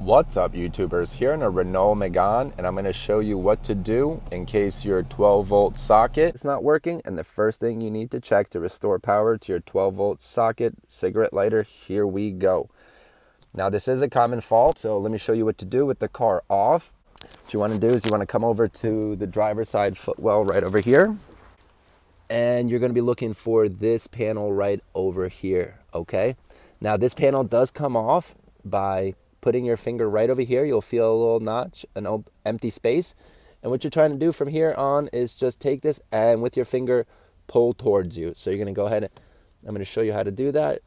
What's up, YouTubers? Here in a Renault Megane, and I'm going to show you what to do in case your 12-volt socket is not working. And the first thing you need to check to restore power to your 12-volt socket cigarette lighter, here we go. Now, this is a common fault, so let me show you what to do with the car off. What you want to do is you want to come over to the driver's side footwell right over here, and you're going to be looking for this panel right over here, okay? Now, this panel does come off by putting your finger right over here. You'll feel a little notch, an empty space. And what you're trying to do from here on is just take this and with your finger pull towards you. So you're going to go ahead and I'm going to show you how to do that.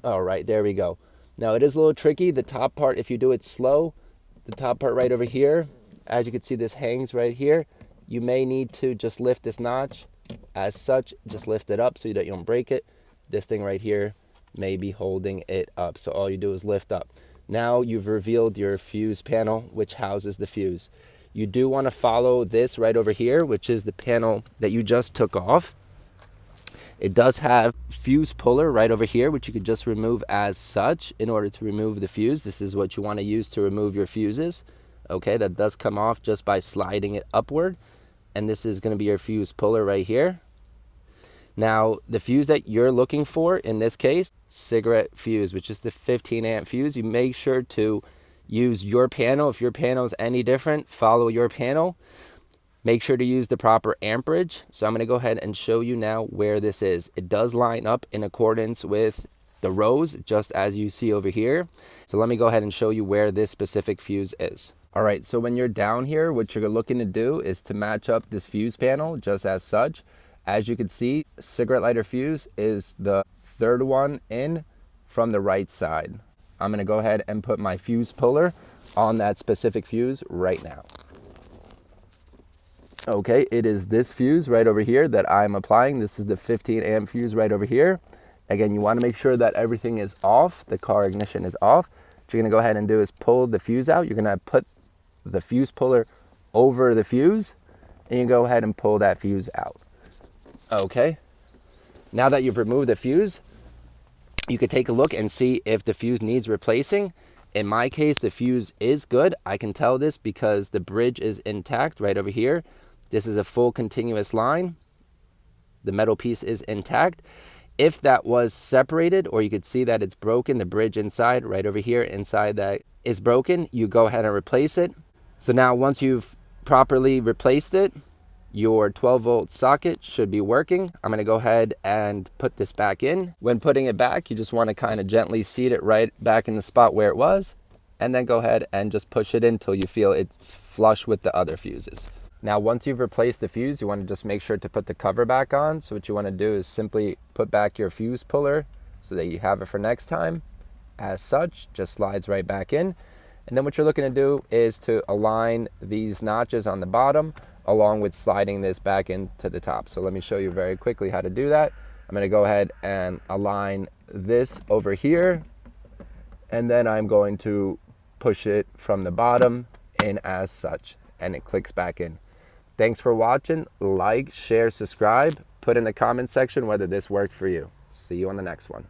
All right, there we go. Now it is a little tricky. The top part, if you do it slow, the top part right over here, as you can see, this hangs right here. You may need to just lift this notch as such. Just lift it up so that you don't break it. This thing right here may be holding it up. So all you do is lift up. Now you've revealed your fuse panel, which houses the fuse. You do want to follow this right over here, which is the panel that you just took off. It does have fuse puller right over here, which you could just remove as such in order to remove the fuse. This is what you want to use to remove your fuses. Okay, that does come off just by sliding it upward. And this is going to be your fuse puller right here. Now, the fuse that you're looking for in this case, cigarette fuse, which is the 15 amp fuse, you make sure to use your panel. If your panel is any different, follow your panel. Make sure to use the proper amperage. So I'm going to go ahead and show you now where this is. It does line up in accordance with the rows, just as you see over here. So let me go ahead and show you where this specific fuse is. All right, so when you're down here, what you're looking to do is to match up this fuse panel just as such. As you can see, cigarette lighter fuse is the third one in from the right side. I'm going to go ahead and put my fuse puller on that specific fuse right now. Okay, it is this fuse right over here that I'm applying. This is the 15 amp fuse right over here. Again, you want to make sure that everything is off, the car ignition is off. What you're going to go ahead and do is pull the fuse out. You're going to put the fuse puller over the fuse, and you go ahead and pull that fuse out. Okay, now that you've removed the fuse, you could take a look and see if the fuse needs replacing. In my case, the fuse is good. I can tell this because the bridge is intact right over here. This is a full continuous line. The metal piece is intact. If that was separated, or you could see that it's broken, the bridge inside right over here inside that is broken, you go ahead and replace it. So now once you've properly replaced it, your 12-volt socket should be working. I'm going to go ahead and put this back in. When putting it back, you just want to kind of gently seat it right back in the spot where it was, and then go ahead and just push it in until you feel it's flush with the other fuses. Now, once you've replaced the fuse, you want to just make sure to put the cover back on. So what you want to do is simply put back your fuse puller so that you have it for next time. As such, just slides right back in. And then what you're looking to do is to align these notches on the bottom along with sliding this back into the top. So let me show you very quickly how to do that. I'm going to go ahead and align this over here, and then I'm going to push it from the bottom in as such, and it clicks back in. Thanks for watching. Like, share, subscribe. Put in the comment section whether this worked for you. See you on the next one.